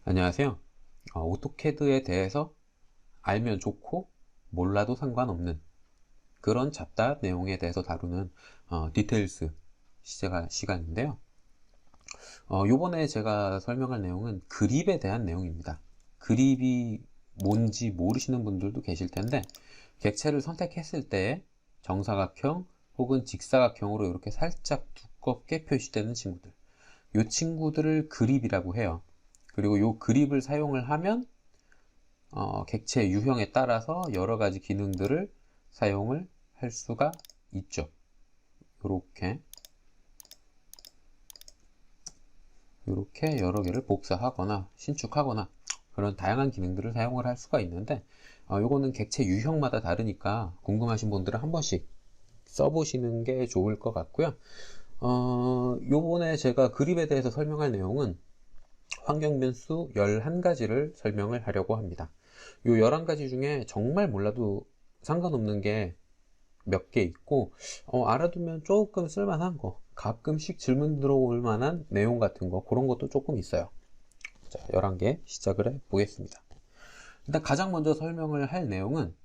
안녕하세요. 오토캐드에 대해서 알면 좋고 몰라도 상관없는 그런 잡다한 내용에 대해서 다루는 디테일스 시간인데요. 요번에 제가 설명할 내용은 그립에 대한 내용입니다. 그립이 뭔지 모르시는 분들도 계실 텐데, 객체를 선택했을 때 정사각형 혹은 직사각형으로 이렇게 살짝 두껍게 표시되는 친구들, 이 친구들을 그립이라고 해요. 그리고 이 그립을 사용을 하면 객체 유형에 따라서 여러 가지 기능들을 사용을 할 수가 있죠. 이렇게 여러 개를 복사하거나 신축하거나 그런 다양한 기능들을 사용을 할 수가 있는데, 요거는 객체 유형마다 다르니까 궁금하신 분들은 한 번씩 써보시는 게 좋을 것 같고요. 요번에 제가 그립에 대해서 설명할 내용은 환경 변수 11가지를 설명을 하려고 합니다. 요 11가지 중에 정말 몰라도 상관없는 게 몇 개 있고, 알아두면 조금 쓸만한 거, 가끔씩 질문 들어올 만한 내용 같은 거, 그런 것도 조금 있어요. 자, 11개 시작을 해 보겠습니다. 일단 가장 먼저 설명을 할 내용은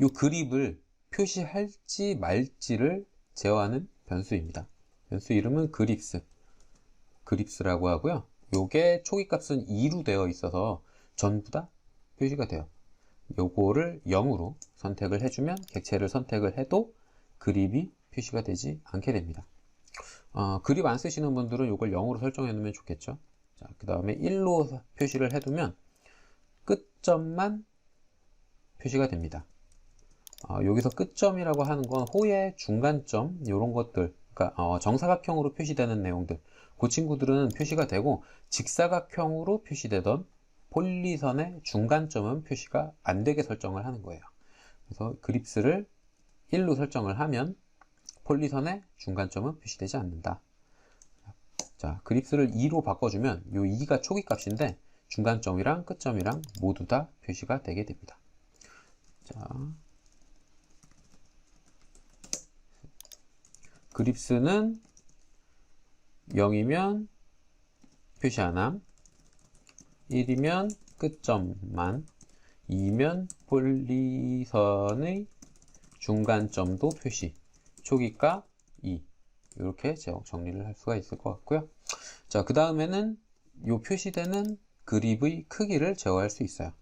요 그립을 표시할지 말지를 제어하는 변수입니다. 변수 이름은 그립스라고 하고요. 요게 초기값은 2로 되어 있어서 전부 다 표시가 돼요. 요거를 0으로 선택을 해주면 객체를 선택을 해도 그립이 표시가 되지 않게 됩니다. 그립 안 쓰시는 분들은 요걸 0으로 설정해 놓으면 좋겠죠. 자, 그 다음에 1로 표시를 해두면 끝점만 표시가 됩니다. 여기서 끝점이라고 하는 건 호의 중간점 이런 것들, 그러니까 정사각형으로 표시되는 내용들, 그 친구들은 표시가 되고, 직사각형으로 표시되던 폴리선의 중간점은 표시가 안 되게 설정을 하는 거예요. 그래서 그립스를 1로 설정을 하면 폴리선의 중간점은 표시되지 않는다. 자, 그립스를 2로 바꿔주면 요 2가 초기값인데 중간점이랑 끝점이랑 모두 다 표시가 되게 됩니다. 자, 그립스는 0이면 표시 안함, 1이면 끝점만, 2면 폴리선의 중간점도 표시, 초기가 2, 이렇게 정리를 할 수가 있을 것 같고요. 자, 그 다음에는 이 표시되는 그립의 크기를 제어할 수 있어요.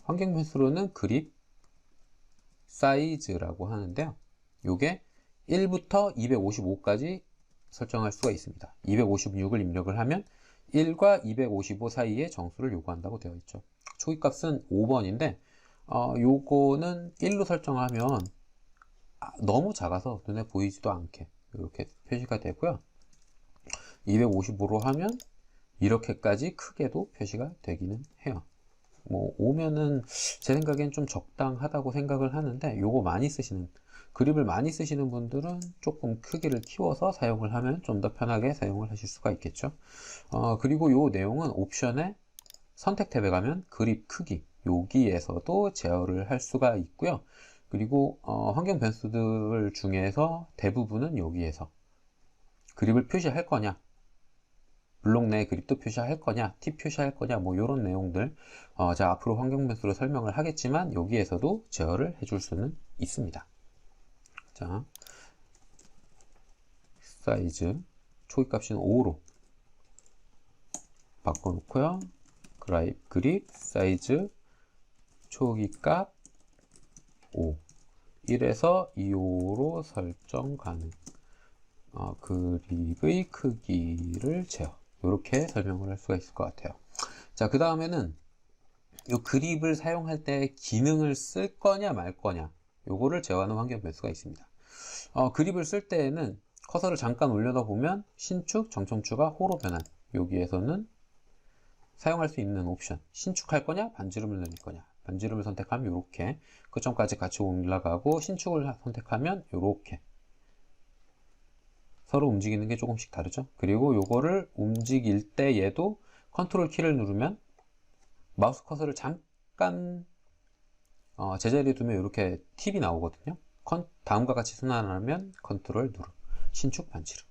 환경 변수로는 그립 사이즈라고 하는데요. 요게 1부터 255까지 설정할 수가 있습니다. 256을 입력을 하면 1과 255 사이의 정수를 요구한다고 되어 있죠. 초기값은 5번인데 요거는 1로 설정하면 너무 작아서 눈에 보이지도 않게 이렇게 표시가 되고요. 255로 하면 이렇게까지 크게도 표시가 되기는 해요. 뭐 5면은 제 생각엔 좀 적당하다고 생각을 하는데, 요거 많이 쓰시는, 그립을 많이 쓰시는 분들은 조금 크기를 키워서 사용을 하면 좀 더 편하게 사용을 하실 수가 있겠죠. 그리고 요 내용은 옵션에 선택 탭에 가면 그립 크기, 여기에서도 제어를 할 수가 있고요. 그리고 환경 변수들 중에서 대부분은 여기에서 그립을 표시할 거냐, 블록 내 그립도 표시할 거냐, 팁 표시할 거냐, 뭐 이런 내용들 자, 앞으로 환경 변수로 설명을 하겠지만 여기에서도 제어를 해줄 수는 있습니다. 자, 사이즈 초기값은 5로 바꿔놓고요. 그립 사이즈 초기값 5, 1에서 2호로 설정 가능. 그립의 크기를 제어, 이렇게 설명을 할 수가 있을 것 같아요. 자, 그 다음에는 이 그립을 사용할 때 기능을 쓸 거냐 말 거냐, 요거를 제어하는 환경 변수가 있습니다. 그립을 쓸 때에는 커서를 잠깐 올려다 보면 신축, 정점추가 호로 변환, 여기에서는 사용할 수 있는 옵션, 신축할 거냐 반지름을 늘릴 거냐, 반지름을 선택하면 이렇게 끝점까지 같이 올라가고, 신축을 선택하면 이렇게 서로 움직이는 게 조금씩 다르죠. 그리고 요거를 움직일 때 얘도 컨트롤 키를 누르면 마우스 커서를 잠깐 제자리에 두면 이렇게 팁이 나오거든요. 다음과 같이 순환하면 컨트롤 누르, 신축 반지름,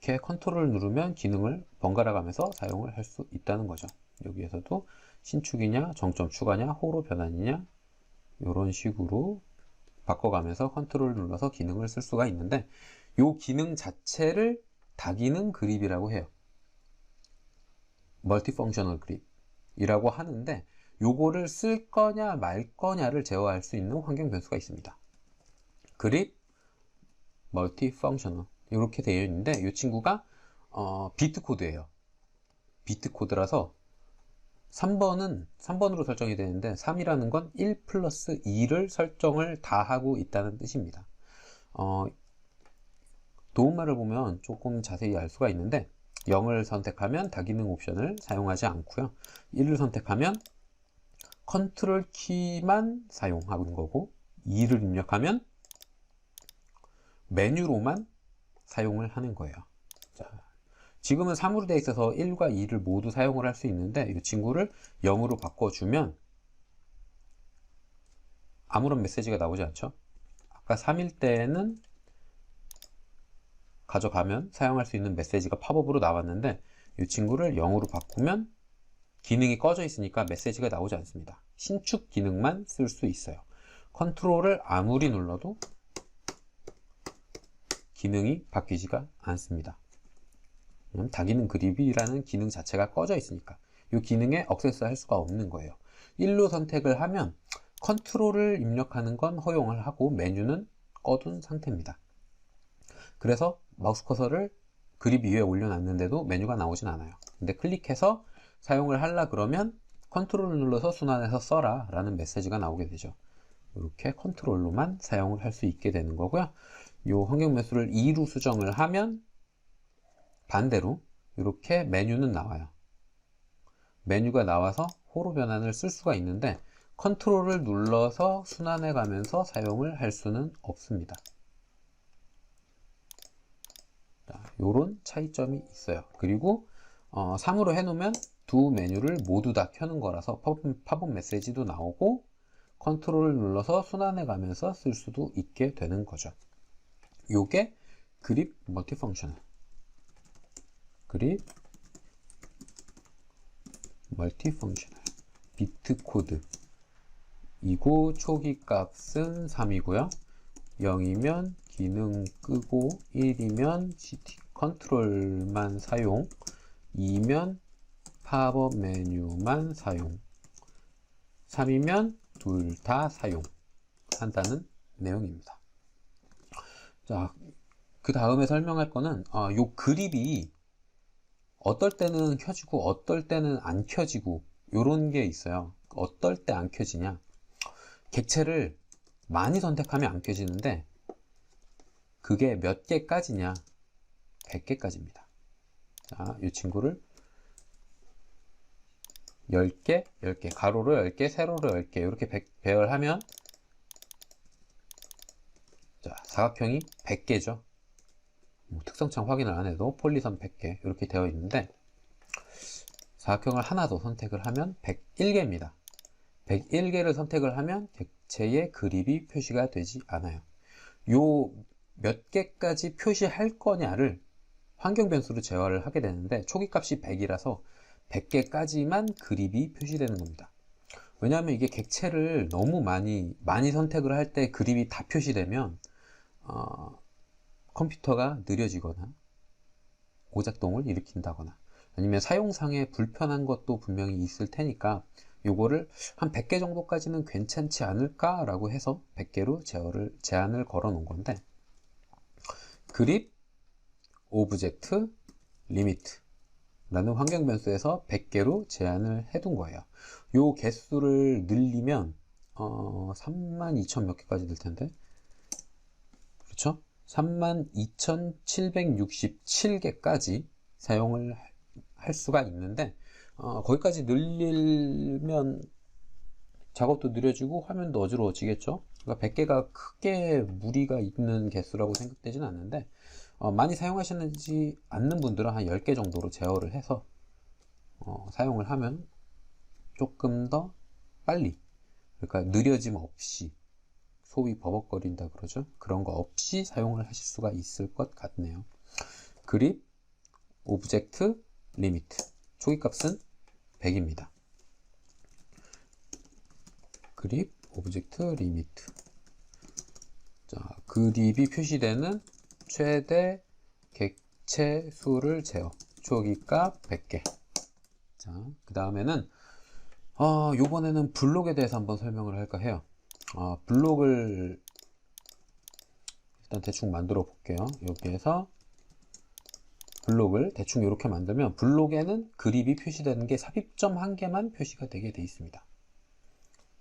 이렇게 컨트롤을 누르면 기능을 번갈아 가면서 사용을 할 수 있다는 거죠. 여기에서도 신축이냐, 정점 추가냐, 호로 변환이냐, 이런 식으로 바꿔가면서 컨트롤을 눌러서 기능을 쓸 수가 있는데, 이 기능 자체를 다기능 그립이라고 해요. 멀티펑셔널 그립이라고 하는데, 요거를 쓸 거냐 말 거냐를 제어할 수 있는 환경 변수가 있습니다. 그립, 멀티펑셔널 이렇게 되어 있는데, 이 친구가 비트 코드예요. 비트 코드라서 3번으로 설정이 되는데, 3이라는 건 1 플러스 2를 설정을 다 하고 있다는 뜻입니다. 도움말을 보면 조금 자세히 알 수가 있는데, 0을 선택하면 다기능 옵션을 사용하지 않고요. 1을 선택하면 컨트롤 키만 사용하는 거고, 2를 입력하면 메뉴로만 사용을 하는 거예요. 자, 지금은 3으로 되어 있어서 1과 2를 모두 사용을 할 수 있는데, 이 친구를 0으로 바꿔주면 아무런 메시지가 나오지 않죠. 아까 3일 때는 가져가면 사용할 수 있는 메시지가 팝업으로 나왔는데, 이 친구를 0으로 바꾸면 기능이 꺼져 있으니까 메시지가 나오지 않습니다. 신축 기능만 쓸 수 있어요. 컨트롤을 아무리 눌러도 기능이 바뀌지가 않습니다. 다기능 그립이라는 기능 자체가 꺼져 있으니까 이 기능에 액세스 할 수가 없는 거예요. 1로 선택을 하면 컨트롤을 입력하는 건 허용을 하고 메뉴는 꺼둔 상태입니다. 그래서 마우스 커서를 그립 위에 올려놨는데도 메뉴가 나오진 않아요. 근데 클릭해서 사용을 하려 그러면 컨트롤을 눌러서 순환해서 써라 라는 메시지가 나오게 되죠. 이렇게 컨트롤로만 사용을 할 수 있게 되는 거고요. 이 환경 변수를 2로 수정을 하면 반대로 이렇게 메뉴는 나와요. 메뉴가 나와서 호로 변환을 쓸 수가 있는데, 컨트롤을 눌러서 순환해 가면서 사용을 할 수는 없습니다. 이런 차이점이 있어요. 그리고 3으로 해놓으면 두 메뉴를 모두 다 켜는 거라서 팝업 메시지도 나오고 컨트롤을 눌러서 순환해 가면서 쓸 수도 있게 되는 거죠. 요게 그립 멀티펑셔널, 그립 멀티펑셔널 비트 코드 이고, 초기 값은 3이고요 0이면 기능 끄고, 1이면 컨트롤만 사용, 2면 팝업 메뉴만 사용, 3이면 둘 다 사용한다는 내용입니다. 자, 그 다음에 설명할 거는 요 그립이 어떨 때는 켜지고 어떨 때는 안 켜지고 요런 게 있어요. 어떨 때 안 켜지냐, 객체를 많이 선택하면 안 켜지는데 그게 몇 개까지냐, 100개까지입니다. 자, 이 친구를 10개, 10개, 가로로 10개, 세로로 10개 이렇게 배열하면, 자, 사각형이 100개죠. 특성창 확인을 안 해도 폴리선 100개 이렇게 되어 있는데, 사각형을 하나 더 선택을 하면 101개입니다. 101개를 선택을 하면 객체의 그립이 표시가 되지 않아요. 요 몇 개까지 표시할 거냐를 환경 변수로 제어를 하게 되는데, 초기 값이 100이라서 100개까지만 그립이 표시되는 겁니다. 왜냐하면 이게 객체를 너무 많이 선택을 할 때 그립이 다 표시되면 컴퓨터가 느려지거나 오작동을 일으킨다거나 아니면 사용상에 불편한 것도 분명히 있을 테니까, 요거를 한 100개 정도까지는 괜찮지 않을까 라고 해서 100개로 제한을 걸어 놓은 건데, 그립 오브젝트 리미트 라는 환경 변수에서 100개로 제한을 해둔 거예요. 요 개수를 늘리면 32,000 몇 개까지 될 텐데, 그렇죠? 32,767개까지 사용을 할 수가 있는데, 거기까지 늘리면 작업도 느려지고 화면도 어지러워지겠죠. 그러니까 100개가 크게 무리가 있는 개수라고 생각되지는 않는데, 많이 사용하시지 않는 분들은 한 10개 정도로 제어를 해서 사용을 하면 조금 더 빨리, 그러니까 느려짐 없이, 소위 버벅거린다 그러죠. 그런 거 없이 사용을 하실 수가 있을 것 같네요. 그립 오브젝트 리미트. 초기값은 100입니다. 그립 오브젝트 리미트. 자, 그립이 표시되는 최대 객체 수를 제어. 초기값 100개. 자, 그 다음에는 요번에는 블록에 대해서 한번 설명을 할까 해요. 블록을 일단 대충 만들어 볼게요. 여기에서 블록을 대충 이렇게 만들면 블록에는 그립이 표시되는 게 삽입점 한 개만 표시가 되게 돼 있습니다.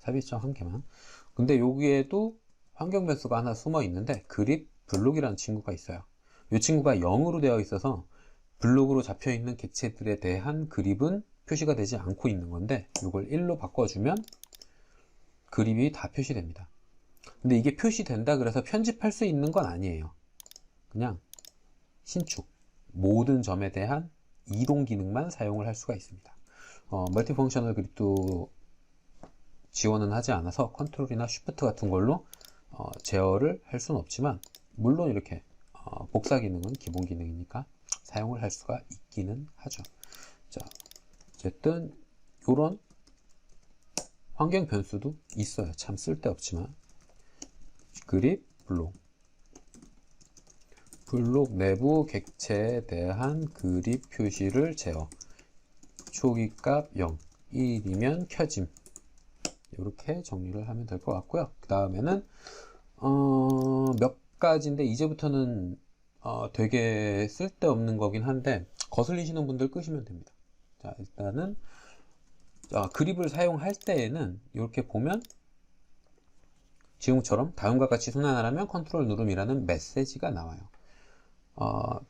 삽입점 한 개만. 근데 여기에도 환경 변수가 하나 숨어 있는데 그립 블록이라는 친구가 있어요. 이 친구가 0으로 되어 있어서 블록으로 잡혀 있는 객체들에 대한 그립은 표시가 되지 않고 있는 건데 이걸 1로 바꿔주면 그립이 다 표시됩니다. 근데 이게 표시된다 그래서 편집할 수 있는 건 아니에요. 그냥 신축, 모든 점에 대한 이동 기능만 사용을 할 수가 있습니다. 멀티펑셔널 그립도 지원은 하지 않아서 컨트롤이나 쉬프트 같은 걸로 제어를 할 수는 없지만, 물론 이렇게 복사 기능은 기본 기능이니까 사용을 할 수가 있기는 하죠. 자, 어쨌든 이런 환경 변수도 있어요. 참 쓸데없지만. 그립 블록, 블록 내부 객체에 대한 그립 표시를 제어. 초기값 0, 1이면 켜짐. 이렇게 정리를 하면 될 것 같고요. 그 다음에는 몇 가지인데 이제부터는 되게 쓸데없는 거긴 한데 거슬리시는 분들 끄시면 됩니다. 자, 일단은 그립을 사용할 때에는 이렇게 보면 지금처럼 다음과 같이 순환을 하면 컨트롤 누름이라는 메시지가 나와요.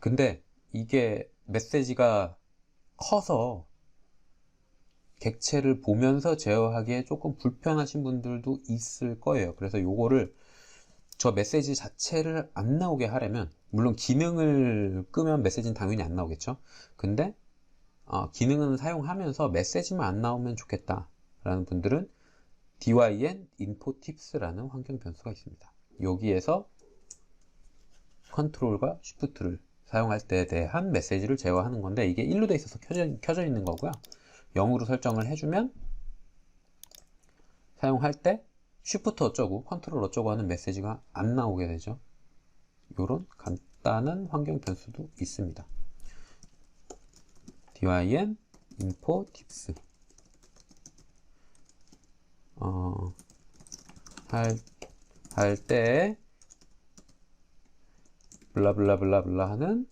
근데 이게 메시지가 커서 객체를 보면서 제어하기에 조금 불편하신 분들도 있을 거예요. 그래서 요거를 저 메시지 자체를 안 나오게 하려면, 물론 기능을 끄면 메시지는 당연히 안 나오겠죠. 근데 기능은 사용하면서 메시지만 안 나오면 좋겠다 라는 분들은 dyn info tips라는 환경 변수가 있습니다. 여기에서 컨트롤과 쉬프트를 사용할 때에 대한 메시지를 제어하는 건데, 이게 1로 돼 있어서 켜져 있는 거고요. 0으로 설정을 해주면 사용할 때 쉬프트 어쩌고 컨트롤 어쩌고 하는 메시지가 안 나오게 되죠. 이런 간단한 환경 변수도 있습니다. dyn info tips 할 때 블라블라블라블라 하는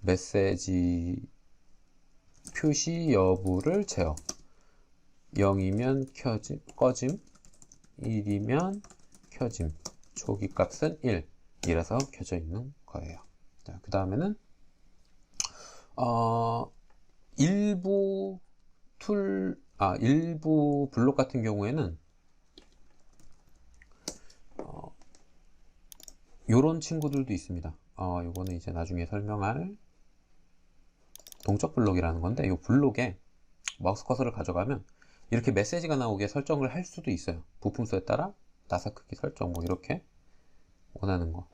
메시지 표시 여부를 제어. 0이면 켜짐, 꺼짐, 1이면 켜짐, 초기 값은 1 이라서 켜져 있는 거예요. 자, 그 다음에는 일부 일부 블록 같은 경우에는 요런 친구들도 있습니다. 요거는 이제 나중에 설명할 동적 블록이라는 건데, 이 블록에 마우스 커서를 가져가면 이렇게 메시지가 나오게 설정을 할 수도 있어요. 부품수에 따라 나사 크기 설정, 뭐 이렇게 원하는 거,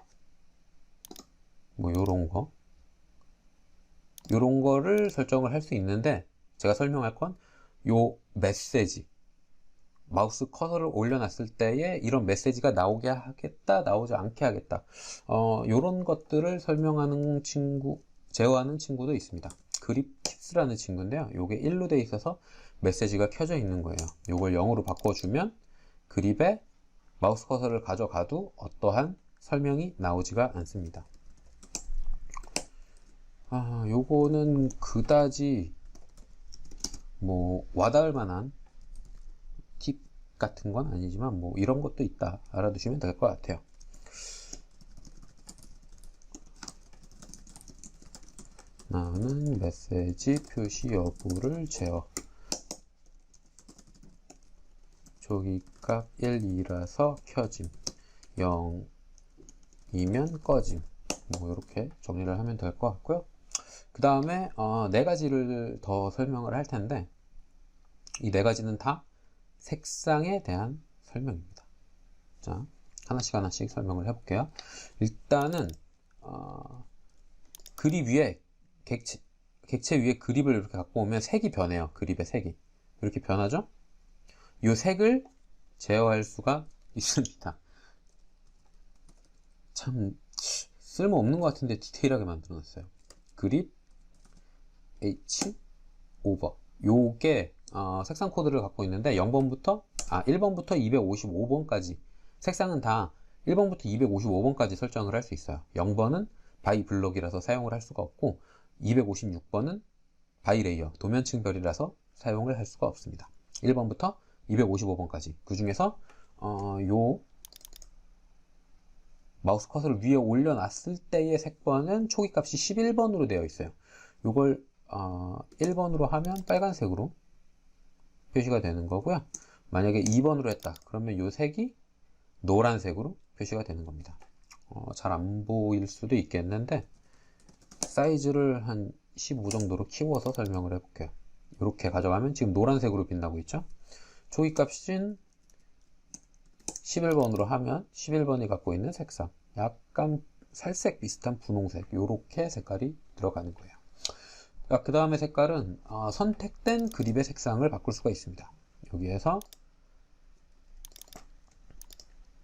뭐 요런 거를 설정을 할 수 있는데, 제가 설명할 건 요 메시지, 마우스 커서를 올려놨을 때에 이런 메시지가 나오게 하겠다, 나오지 않게 하겠다, 요런 것들을 설명하는 친구, 제어하는 친구도 있습니다. 그립 팁스라는 친구인데요, 요게 1로 돼 있어서 메시지가 켜져 있는 거예요. 요걸 0으로 바꿔주면 그립에 마우스 커서를 가져가도 어떠한 설명이 나오지가 않습니다. 요거는 그다지 뭐 와닿을 만한 팁 같은 건 아니지만 뭐 이런 것도 있다 알아두시면 될 것 같아요. 나는 메시지 표시 여부를 제어. 초기값 1, 2라서 켜짐, 0이면 꺼짐. 뭐 이렇게 정리를 하면 될 것 같고요. 그 다음에 네 가지를 더 설명을 할 텐데, 이 네 가지는 다 색상에 대한 설명입니다. 자, 하나씩 설명을 해볼게요. 일단은 그립 위에 객체 위에 그립을 이렇게 갖고 오면 색이 변해요. 그립의 색이 이렇게 변하죠. 이 색을 제어할 수가 있습니다. 참 쓸모없는 것 같은데 디테일하게 만들어 놨어요. 그립 H 오버 요게 색상 코드를 갖고 있는데 1번부터 255번까지 색상은 다 1번부터 255번까지 설정을 할 수 있어요. 0번은 바이 블록이라서 사용을 할 수가 없고 256번은 바이 레이어 도면층별이라서 사용을 할 수가 없습니다. 1번부터 255번까지 그 중에서 요 마우스 커서를 위에 올려놨을 때의 색번은 초기값이 11번으로 되어 있어요. 요걸 1번으로 하면 빨간색으로 표시가 되는 거고요. 만약에 2번으로 했다 그러면 요 색이 노란색으로 표시가 되는 겁니다. 잘 안 보일 수도 있겠는데 사이즈를 한 15 정도로 키워서 설명을 해볼게요. 이렇게 가져가면 지금 노란색으로 빛나고 있죠. 초기값인 11번으로 하면 11번이 갖고 있는 색상 약간 살색 비슷한 분홍색 이렇게 색깔이 들어가는 거예요. 그 다음에 색깔은 선택된 그립의 색상을 바꿀 수가 있습니다. 여기에서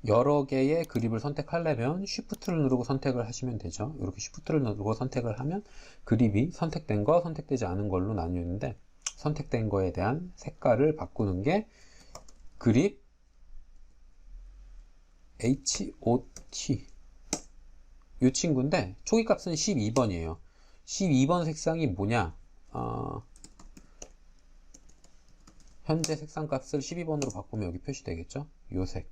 여러 개의 그립을 선택하려면 Shift를 누르고 선택을 하시면 되죠. 이렇게 Shift를 누르고 선택을 하면 그립이 선택된 거, 선택되지 않은 걸로 나뉘는데 선택된 거에 대한 색깔을 바꾸는 게 그립 HOT 이 친구인데 초기값은 12번이에요. 12번 색상이 뭐냐? 현재 색상 값을 12번으로 바꾸면 여기 표시되겠죠? 요 색.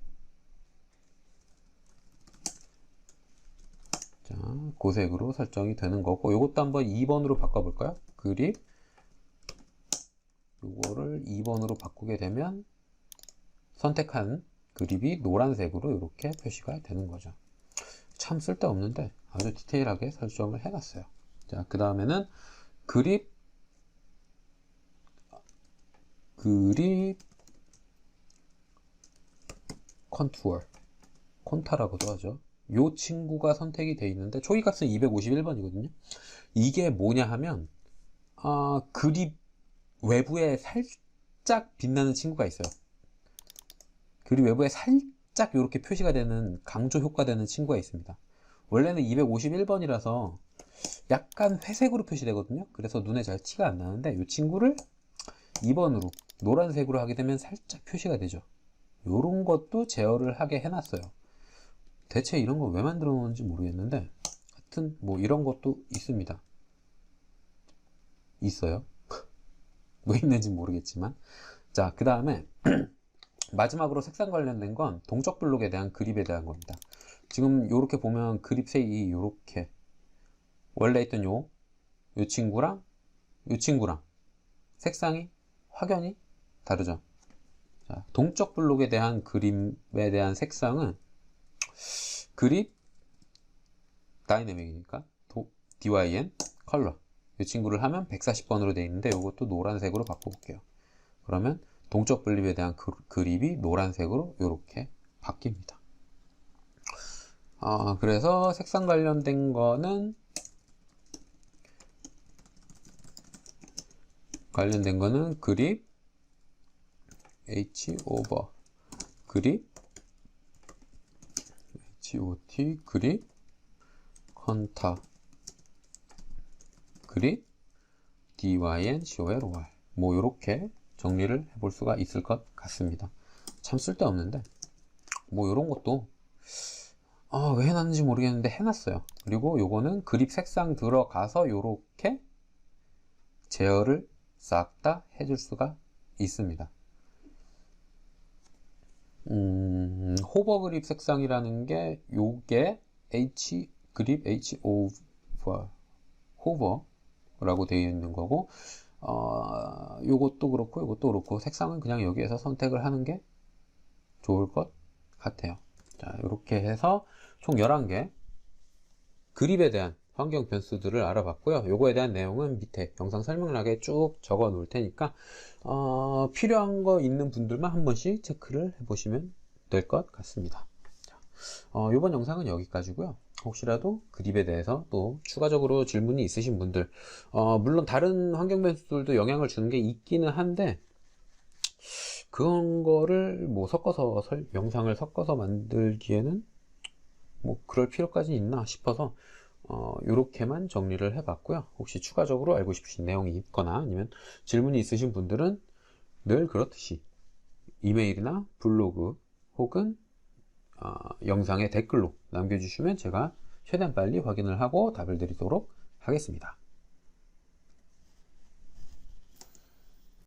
자, 그 색으로 설정이 되는 거고, 요것도 한번 2번으로 바꿔볼까요? 그립. 요거를 2번으로 바꾸게 되면 선택한 그립이 노란색으로 이렇게 표시가 되는 거죠. 참 쓸데없는데 아주 디테일하게 설정을 해놨어요. 자, 그 다음에는 그립 콘타라고도 하죠. 요 친구가 선택이 되어 있는데 초기값은 251번이거든요. 이게 뭐냐 하면 그립 외부에 살짝 빛나는 친구가 있어요. 그립 외부에 살짝 이렇게 표시가 되는 강조 효과 되는 친구가 있습니다. 원래는 251번이라서 약간 회색으로 표시되거든요. 그래서 눈에 잘 티가 안 나는데 이 친구를 2번으로 노란색으로 하게 되면 살짝 표시가 되죠. 요런 것도 제어를 하게 해놨어요. 대체 이런 거 왜 만들어 놓은지 모르겠는데 하여튼 뭐 이런 것도 있습니다. 있어요. 왜 있는지 모르겠지만. 자, 그 다음에 마지막으로 색상 관련된 건 동적 블록에 대한 그립에 대한 겁니다. 지금 요렇게 보면 그립 색이 요렇게 원래 있던 요 친구랑 요 친구랑 색상이 확연히 다르죠. 자, 동적 블록에 대한 그립에 대한 색상은 그립 다이내믹이니까 DYN 컬러 이 친구를 하면 140번으로 되어 있는데 이것도 노란색으로 바꿔볼게요. 그러면 동적 블립에 대한 그립이 노란색으로 이렇게 바뀝니다. 그래서 색상 관련된 거는 그립 H 오버 그립 HOT 그립 컨타 그립 DYN COLOR 뭐 요렇게 정리를 해볼 수가 있을 것 같습니다. 참 쓸데없는데 뭐 요런 것도 왜 해놨는지 모르겠는데 해놨어요. 그리고 요거는 그립 색상 들어가서 요렇게 제어를 싹 다 해줄 수가 있습니다. 호버 그립 색상이라는 게 요게 그립 호버라고 되어 있는 거고 요것도 그렇고 색상은 그냥 여기에서 선택을 하는 게 좋을 것 같아요. 자, 이렇게 해서 총 11개 그립에 대한 환경 변수들을 알아봤고요. 요거에 대한 내용은 밑에 영상 설명란에 쭉 적어 놓을 테니까 필요한 거 있는 분들만 한 번씩 체크를 해 보시면 될 것 같습니다. 자, 이번 영상은 여기까지고요. 혹시라도 그립에 대해서 또 추가적으로 질문이 있으신 분들, 물론 다른 환경 변수들도 영향을 주는 게 있기는 한데, 그런 거를 뭐 섞어서 영상을 섞어서 만들기에는 뭐 그럴 필요까지 있나 싶어서 요렇게만 정리를 해봤고요. 혹시 추가적으로 알고 싶으신 내용이 있거나 아니면 질문이 있으신 분들은 늘 그렇듯이 이메일이나 블로그 혹은 영상의 댓글로 남겨주시면 제가 최대한 빨리 확인을 하고 답을 드리도록 하겠습니다.